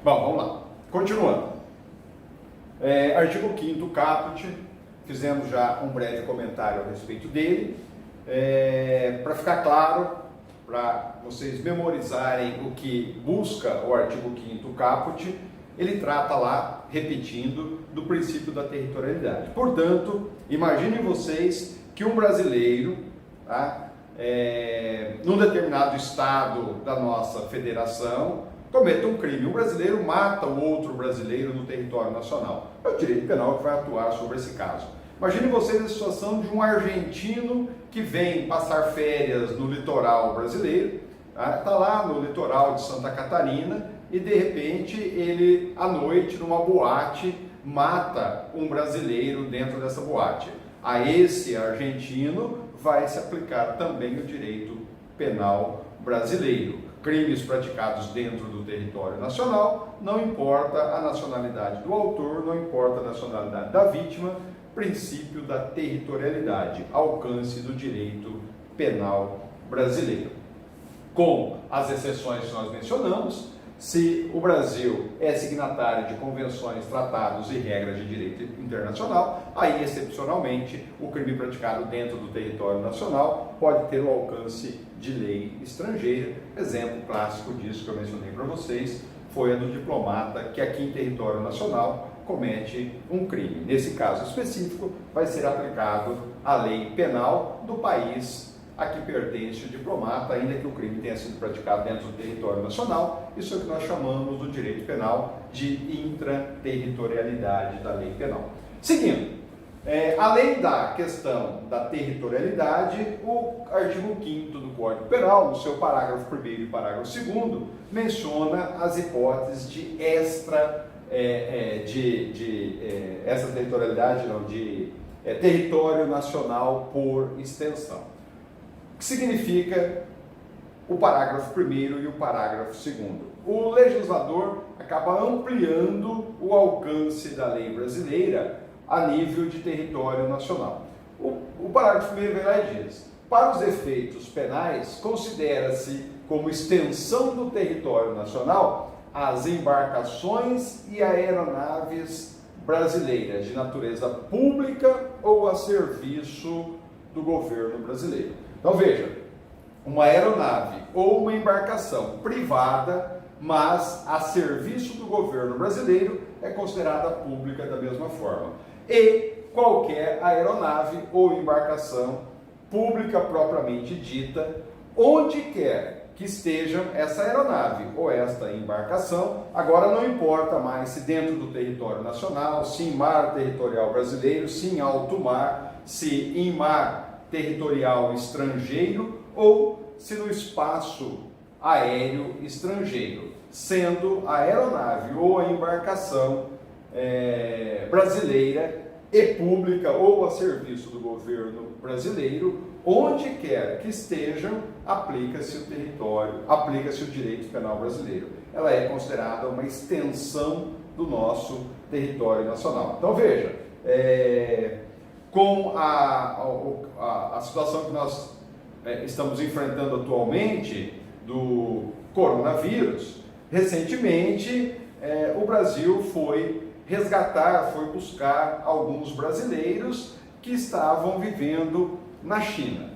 Bom, vamos lá. Continuando. Artigo 5º caput, fizemos já um breve comentário a respeito dele. Para ficar claro, para vocês memorizarem o que busca o artigo 5º caput, ele trata lá, repetindo, do princípio da territorialidade. Portanto, imaginem vocês que um brasileiro, tá, num determinado estado da nossa federação, cometa um crime. Um brasileiro mata o outro brasileiro no território nacional. É o direito penal que vai atuar sobre esse caso. Imagine vocês a situação de um argentino que vem passar férias no litoral brasileiro, está lá no litoral de Santa Catarina e de repente ele, à noite, numa boate, mata um brasileiro dentro dessa boate. A esse argentino vai se aplicar também o direito penal brasileiro. Crimes praticados dentro do território nacional, não importa a nacionalidade do autor, não importa a nacionalidade da vítima, princípio da territorialidade, alcance do direito penal brasileiro. Com as exceções que nós mencionamos, se o Brasil é signatário de convenções, tratados e regras de direito internacional, aí, excepcionalmente, o crime praticado dentro do território nacional pode ter o alcance de lei estrangeira. Exemplo clássico disso que eu mencionei para vocês foi a do diplomata que aqui em território nacional comete um crime. Nesse caso específico, vai ser aplicado a lei penal do país a que pertence o diplomata, ainda que o crime tenha sido praticado dentro do território nacional. Isso é o que nós chamamos do direito penal de intraterritorialidade da lei penal. Seguindo, além da questão da territorialidade, o artigo 5º do Código Penal, no seu parágrafo 1º e parágrafo 2º, menciona as hipóteses de território nacional por extensão. O que significa o parágrafo 1º e o parágrafo 2º? O legislador acaba ampliando o alcance da lei brasileira a nível de território nacional. O parágrafo 1º vem lá e diz: para os efeitos penais, considera-se como extensão do território nacional as embarcações e aeronaves brasileiras de natureza pública ou a serviço do governo brasileiro. Então veja, uma aeronave ou uma embarcação privada, mas a serviço do governo brasileiro, é considerada pública da mesma forma. E qualquer aeronave ou embarcação pública propriamente dita, onde quer que estejam essa aeronave ou esta embarcação, agora não importa mais se dentro do território nacional, se em mar territorial brasileiro, se em alto mar, se em mar territorial estrangeiro ou se no espaço aéreo estrangeiro, sendo a aeronave ou a embarcação brasileira e pública ou a serviço do governo brasileiro, onde quer que estejam, aplica-se o direito penal brasileiro. Ela é considerada uma extensão do nosso território nacional. Então veja, com a situação que nós estamos enfrentando atualmente do coronavírus, recentemente o Brasil foi buscar alguns brasileiros que estavam vivendo na China.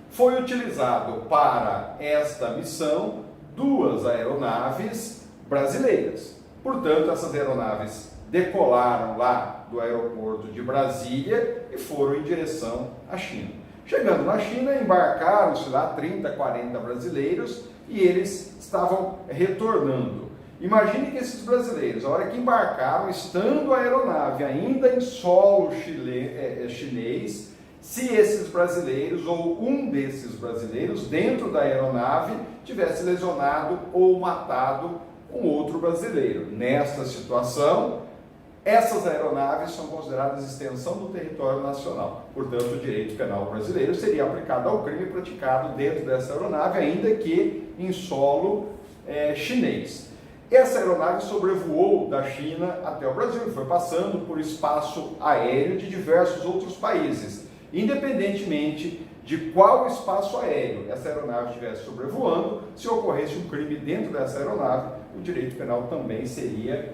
Foi utilizado para esta missão 2 aeronaves brasileiras. Portanto, essas aeronaves decolaram lá do aeroporto de Brasília e foram em direção à China. Chegando na China, embarcaram-se lá 30, 40 brasileiros e eles estavam retornando. Imagine que esses brasileiros, a hora que embarcaram, estando a aeronave ainda em solo chinês, se esses brasileiros ou um desses brasileiros dentro da aeronave tivesse lesionado ou matado um outro brasileiro. Nesta situação, essas aeronaves são consideradas extensão do território nacional. Portanto, o direito penal brasileiro seria aplicado ao crime praticado dentro dessa aeronave, ainda que em solo chinês. Essa aeronave sobrevoou da China até o Brasil e foi passando por espaço aéreo de diversos outros países. Independentemente de qual espaço aéreo essa aeronave estivesse sobrevoando, se ocorresse um crime dentro dessa aeronave, o direito penal também seria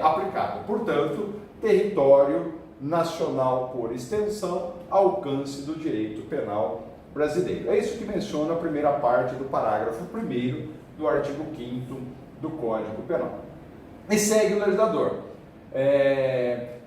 aplicado. Portanto, território nacional por extensão, alcance do direito penal brasileiro. É isso que menciona a primeira parte do parágrafo 1º do artigo 5º do Código Penal. E segue o legislador.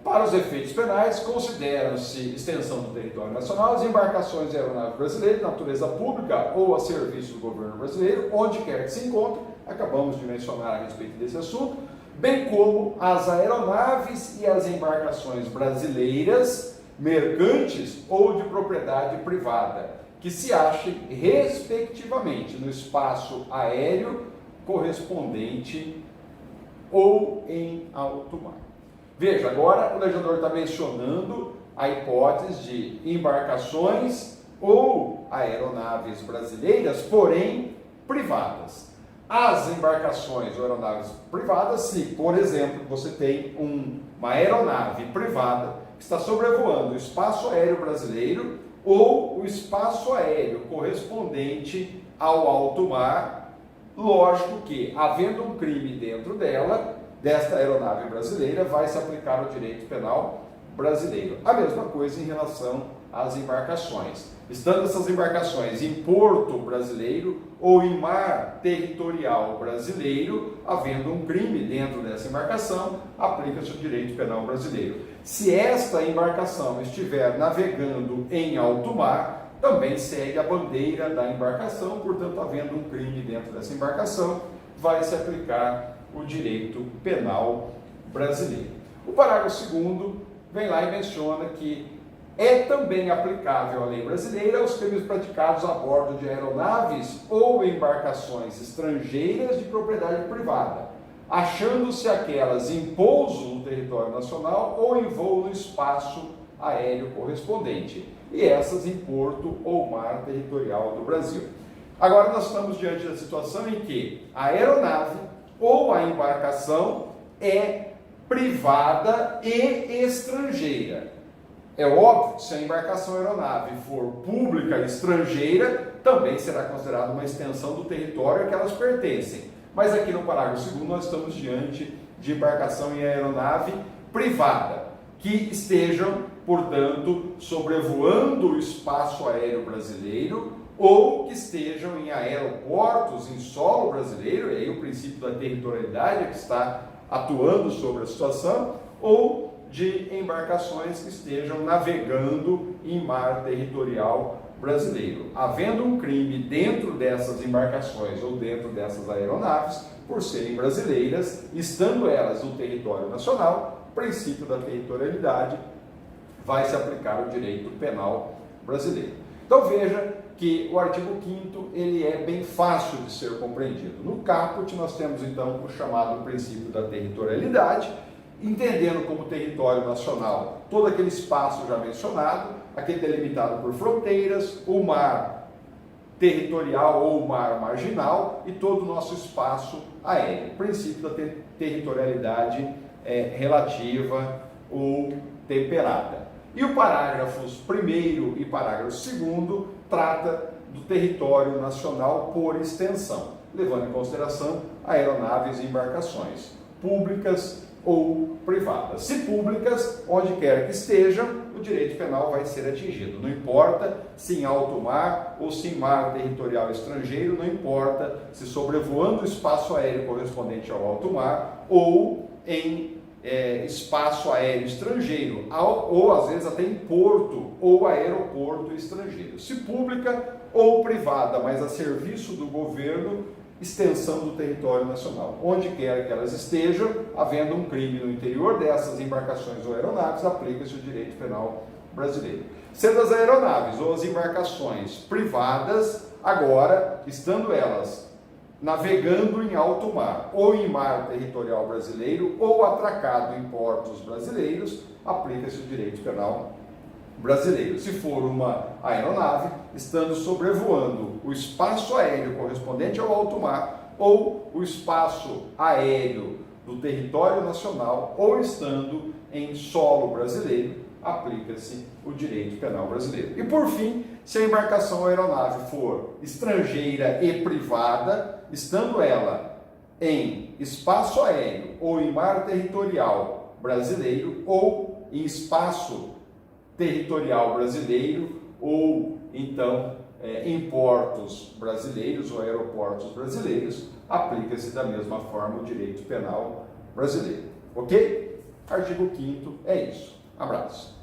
Para os efeitos penais, consideram-se extensão do território nacional as embarcações aeronáuticas brasileiras de natureza pública ou a serviço do governo brasileiro, onde quer que se encontre, acabamos de mencionar a respeito desse assunto, bem como as aeronaves e as embarcações brasileiras, mercantes ou de propriedade privada, que se achem, respectivamente, no espaço aéreo correspondente ou em alto mar. Veja, agora o legislador está mencionando a hipótese de embarcações ou aeronaves brasileiras, porém privadas. As embarcações ou aeronaves privadas, se, por exemplo, você tem uma aeronave privada que está sobrevoando o espaço aéreo brasileiro ou o espaço aéreo correspondente ao alto mar, lógico que, havendo um crime dentro desta aeronave brasileira, vai se aplicar o direito penal brasileiro. A mesma coisa em relação às embarcações. Estando essas embarcações em porto brasileiro ou em mar territorial brasileiro, havendo um crime dentro dessa embarcação, aplica-se o direito penal brasileiro. Se esta embarcação estiver navegando em alto mar, também segue a bandeira da embarcação, portanto, havendo um crime dentro dessa embarcação, vai se aplicar o direito penal brasileiro. O parágrafo 2º vem lá e menciona que é também aplicável a lei brasileira aos crimes praticados a bordo de aeronaves ou embarcações estrangeiras de propriedade privada, achando-se aquelas em pouso no território nacional ou em voo no espaço aéreo correspondente, e essas em porto ou mar territorial do Brasil. Agora nós estamos diante da situação em que a aeronave ou a embarcação é privada e estrangeira. É óbvio, se a embarcação aeronave for pública e estrangeira, também será considerada uma extensão do território a que elas pertencem. Mas aqui no parágrafo 2º nós estamos diante de embarcação e aeronave privada, que estejam, portanto, sobrevoando o espaço aéreo brasileiro ou que estejam em aeroportos, em solo brasileiro, e aí o princípio da territorialidade é que está atuando sobre a situação, ou de embarcações que estejam navegando em mar territorial brasileiro. Havendo um crime dentro dessas embarcações ou dentro dessas aeronaves, por serem brasileiras, estando elas no território nacional, o princípio da territorialidade vai se aplicar o direito penal brasileiro. Então veja que o artigo 5º ele é bem fácil de ser compreendido. No caput nós temos então o chamado princípio da territorialidade, entendendo como território nacional todo aquele espaço já mencionado, aquele delimitado por fronteiras, o mar territorial ou o mar marginal e todo o nosso espaço aéreo. Princípio da territorialidade relativa ou temperada. E o parágrafos 1º e parágrafo 2º trata do território nacional por extensão, levando em consideração aeronaves e embarcações públicas ou privadas. Se públicas, onde quer que estejam, o direito penal vai ser atingido. Não importa se em alto mar ou se em mar territorial estrangeiro, não importa se sobrevoando o espaço aéreo correspondente ao alto mar ou em espaço aéreo estrangeiro, ou às vezes até em porto ou aeroporto estrangeiro. Se pública ou privada, mas a serviço do governo, extensão do território nacional. Onde quer que elas estejam, havendo um crime no interior dessas embarcações ou aeronaves, aplica-se o direito penal brasileiro. Sendo as aeronaves ou as embarcações privadas, agora, estando elas navegando em alto mar, ou em mar territorial brasileiro, ou atracado em portos brasileiros, aplica-se o direito penal brasileiro. Se for uma aeronave, estando sobrevoando o espaço aéreo correspondente ao alto mar, ou o espaço aéreo do território nacional, ou estando em solo brasileiro, aplica-se o direito penal brasileiro. E por fim, se a embarcação ou aeronave for estrangeira e privada, estando ela em espaço aéreo ou em mar territorial brasileiro ou em espaço territorial brasileiro ou então em portos brasileiros ou aeroportos brasileiros, aplica-se da mesma forma o direito penal brasileiro. Ok? Artigo 5º é isso. Abraço.